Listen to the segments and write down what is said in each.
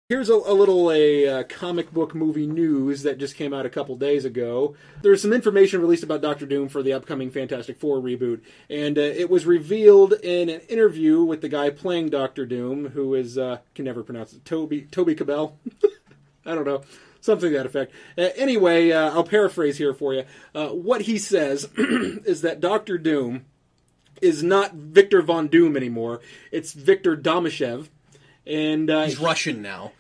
Here's a little comic book movie news that just came out a couple days ago. There's some information released about Doctor Doom for the upcoming Fantastic Four reboot, and it was revealed in an interview with the guy playing Doctor Doom, who is, can never pronounce it, Toby Cabell? I don't know. Something to that effect. Anyway, I'll paraphrase here for you. What he says is that Doctor Doom is not Victor Von Doom anymore. It's Victor Domashev. And he's Russian now.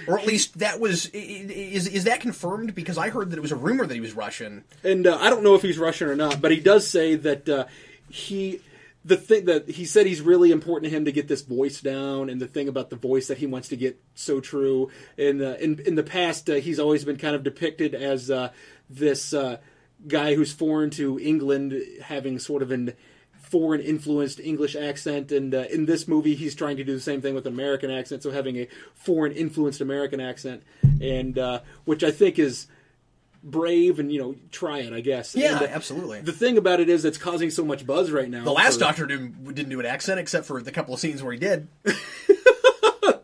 Or at least that was... Is that confirmed? Because I heard that it was a rumor that he was Russian. And I don't know if he's Russian or not, but he does say that he said he's really important to him to get this voice down, and the thing about the voice that he wants to get so true. In the past, he's always been kind of depicted as this guy who's foreign to England, having sort of an foreign-influenced English accent, and in this movie he's trying to do the same thing with an American accent, so having a foreign-influenced American accent, and which I think is brave, and, try it, I guess. Yeah, and, absolutely. The thing about it is it's causing so much buzz right now. The last Doctor didn't do an accent, except for the couple of scenes where he did.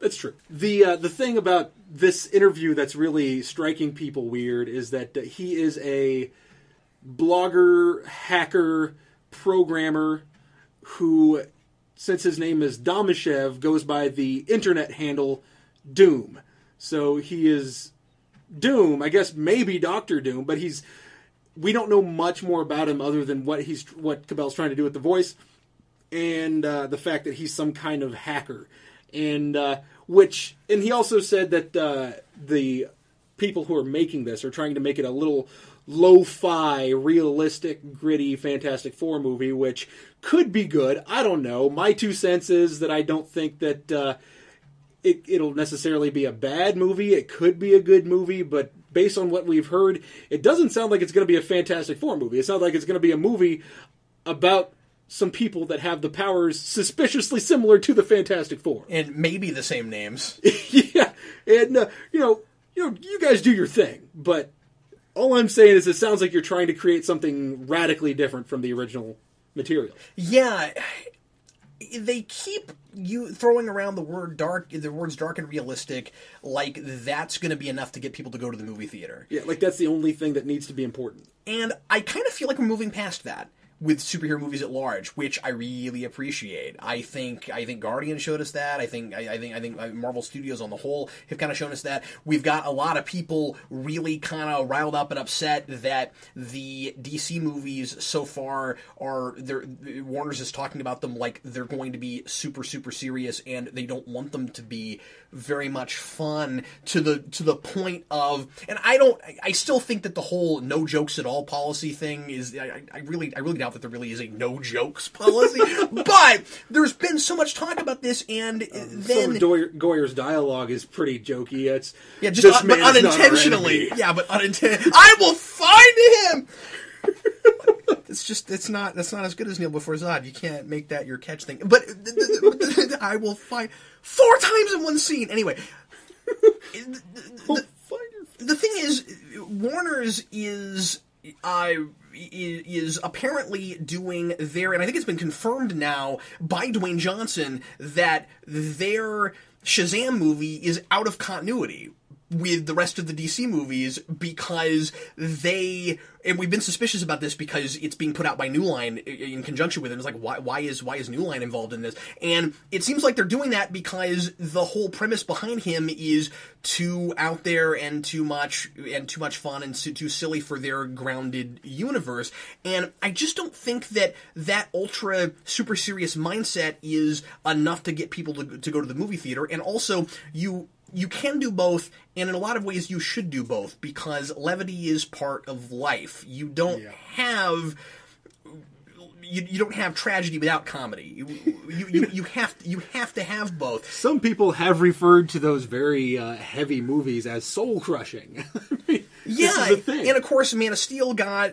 That's true. The thing about this interview that's really striking people weird is that he is a blogger, hacker, programmer who, since his name is Domashev, goes by the internet handle Doom. So he is Doom, I guess maybe Doctor Doom, but we don't know much more about him other than what Cabell's trying to do with the voice, and the fact that he's some kind of hacker. And he also said that the people who are making this are trying to make it a little lo-fi, realistic, gritty Fantastic Four movie, which could be good. I don't know. My 2 cents is that I don't think that it'll necessarily be a bad movie. It could be a good movie, but based on what we've heard, it doesn't sound like it's going to be a Fantastic Four movie. It sounds like it's going to be a movie about some people that have the powers suspiciously similar to the Fantastic Four. And maybe the same names. Yeah. And, you guys do your thing, but all I'm saying is it sounds like you're trying to create something radically different from the original material. Yeah, they keep throwing around the words dark and realistic, like that's going to be enough to get people to go to the movie theater. Yeah, like that's the only thing that needs to be important. And I kind of feel like we're moving past that with superhero movies at large, which I really appreciate. I think Guardians showed us that. I think Marvel Studios on the whole have kind of shown us that. We've got a lot of people really kind of riled up and upset that the DC movies so far Warner's is talking about them like they're going to be super, super serious, and they don't want them to be very much fun to the point of, and I still think that the whole no jokes at all policy thing is, I really doubt that there really is a no jokes policy, but there's been so much talk about this, and then some of Goyer's dialogue is pretty jokey. It's but unintentionally. Yeah, but unintentionally. I will find him. That's not as good as Neil before Zod. You can't make that your catch thing. But I will find 4 times in one scene. Anyway, the thing is, Warner's is apparently doing their, and I think it's been confirmed now by Dwayne Johnson, that their Shazam movie is out of continuity with the rest of the DC movies, because and we've been suspicious about this because it's being put out by New Line in conjunction with it. It's like, why is New Line involved in this? And it seems like they're doing that because the whole premise behind him is too out there and too much fun and too silly for their grounded universe. And I just don't think that ultra super serious mindset is enough to get people to go to the movie theater. And also, you can do both, and in a lot of ways you should do both, because levity is part of life. You don't have tragedy without comedy. You have to have both. Some people have referred to those very heavy movies as soul crushing. Yeah, this is the thing. And of course, Man of Steel got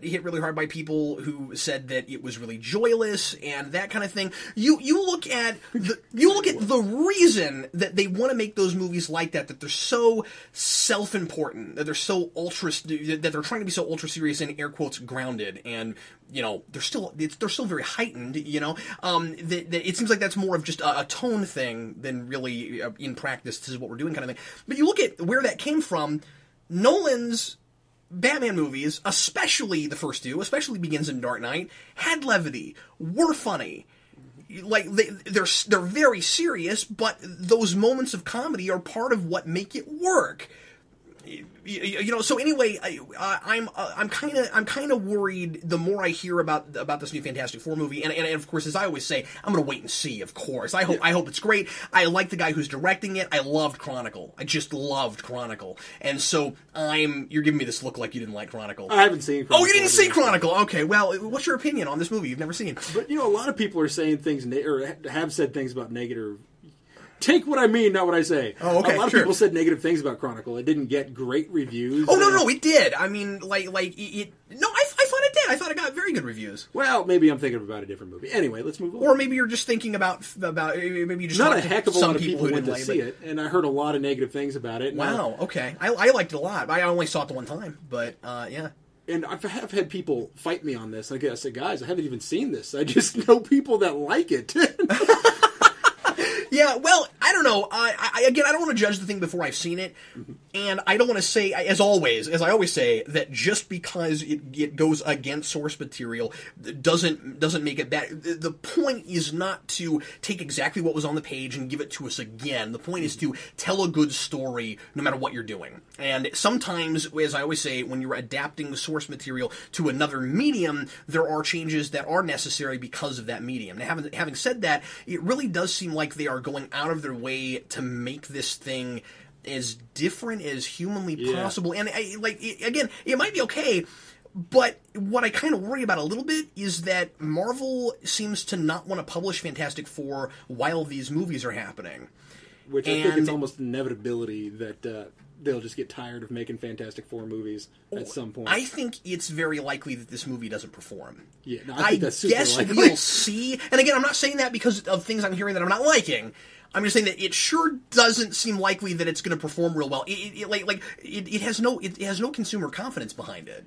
hit really hard by people who said that it was really joyless and that kind of thing. You look at the reason that they want to make those movies like that they're so self-important, that they're so that they're trying to be so ultra serious and air quotes grounded, and they're still very heightened. That it seems like that's more of just a tone thing than really in practice. This is what we're doing, kind of thing. But you look at where that came from. Nolan's Batman movies, especially the first two, especially Begins and Dark Knight, had levity, were funny. Like they're very serious, but those moments of comedy are part of what make it work. So anyway, I'm kind of worried the more I hear about this new Fantastic Four movie, and of course, as I always say, I'm gonna wait and see. Of course, I hope it's great. I like the guy who's directing it. I loved Chronicle. I just loved Chronicle, and so you're giving me this look like you didn't like Chronicle. I haven't seen Chronicle. Oh, you didn't see Chronicle? Okay, well, what's your opinion on this movie you've never seen? But a lot of people are saying things or have said things about negative. Take what I mean, not what I say. Oh, okay, a lot of people said negative things about Chronicle. It didn't get great reviews. Oh, no, it did. I mean, I thought it did. I thought it got very good reviews. Well, maybe I'm thinking about a different movie. Anyway, let's move on. Or maybe you're just thinking about maybe you just not a heck of a lot of people who went to see it, and I heard a lot of negative things about it. Wow, okay. I liked it a lot. I only saw it the one time, but yeah. And I have had people fight me on this. I said, guys, I haven't even seen this. I just know people that like it. Yeah, well, I don't know. I don't want to judge the thing before I've seen it, and I don't want to say, as I always say, that just because it goes against source material doesn't make it bad. The point is not to take exactly what was on the page and give it to us again. The point is to tell a good story no matter what you're doing. And sometimes, as I always say, when you're adapting source material to another medium, there are changes that are necessary because of that medium. Now, having said that, it really does seem like they are going out of their way to make this thing as different as humanly possible. And again, it might be okay, but what I kind of worry about a little bit is that Marvel seems to not want to publish Fantastic Four while these movies are happening. Which I think it's almost an inevitability that they'll just get tired of making Fantastic Four movies at some point. I think it's very likely that this movie doesn't perform. Yeah, no, I think that's super guess likely. We'll see. And again, I'm not saying that because of things I'm hearing that I'm not liking. I'm just saying that it sure doesn't seem likely that it's going to perform real well. It has no consumer confidence behind it.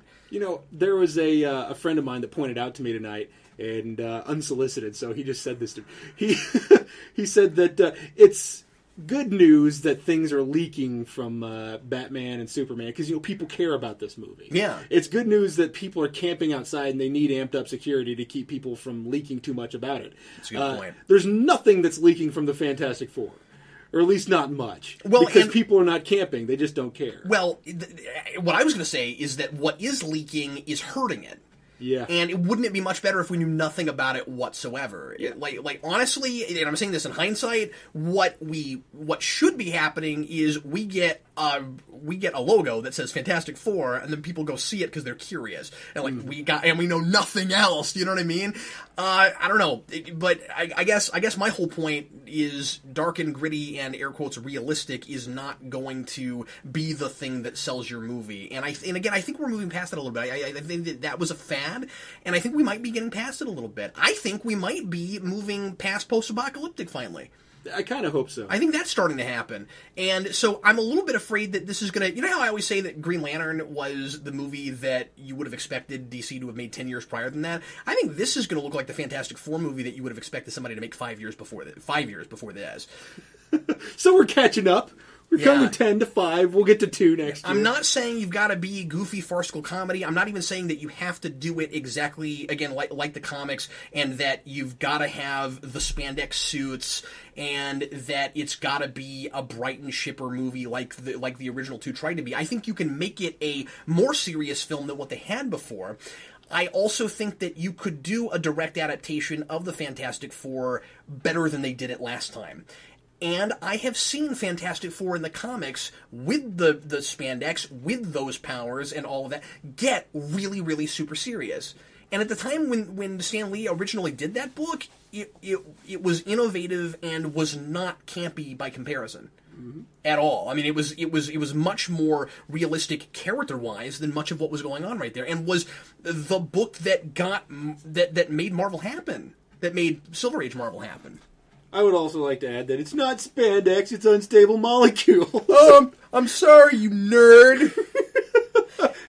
There was a friend of mine that pointed out to me tonight, and unsolicited, so he just said this to me. He said that it's good news that things are leaking from Batman and Superman, because people care about this movie. Yeah, it's good news that people are camping outside and they need amped up security to keep people from leaking too much about it. That's a good point. There's nothing that's leaking from the Fantastic Four, or at least not much. Well, because people are not camping; they just don't care. Well, what I was going to say is that what is leaking is hurting it. Yeah. And wouldn't it be much better if we knew nothing about it whatsoever? Yeah. Like honestly, and I'm saying this in hindsight, what should be happening is we get a logo that says Fantastic Four, and then people go see it because they're curious, and we know nothing else. You know what I mean? I don't know, but I guess my whole point is dark and gritty and air quotes realistic is not going to be the thing that sells your movie. And again, I think we're moving past that a little bit. I think that was a fad, and I think we might be getting past it a little bit. I think we might be moving past post-apocalyptic finally. I kind of hope so. I think that's starting to happen. And so I'm a little bit afraid that this is going to... You know how I always say that Green Lantern was the movie that you would have expected DC to have made 10 years prior than that? I think this is going to look like the Fantastic Four movie that you would have expected somebody to make 5 years before this. So we're catching up. We're coming 10 to 5. We'll get to 2 next year. I'm not saying you've got to be goofy, farcical comedy. I'm not even saying that you have to do it exactly, again, like the comics, and that you've got to have the spandex suits, and that it's got to be a Brighton shipper movie like the original two tried to be. I think you can make it a more serious film than what they had before. I also think that you could do a direct adaptation of the Fantastic Four better than they did it last time. And I have seen Fantastic Four in the comics with the spandex, with those powers and all of that, get really, really super serious. And at the time when Stan Lee originally did that book, it was innovative and was not campy by comparison. at all. I mean, it was much more realistic character-wise than much of what was going on right there, and was the book that that made Marvel happen, that made Silver Age Marvel happen. I would also like to add that it's not spandex, it's unstable molecules. I'm sorry, you nerd.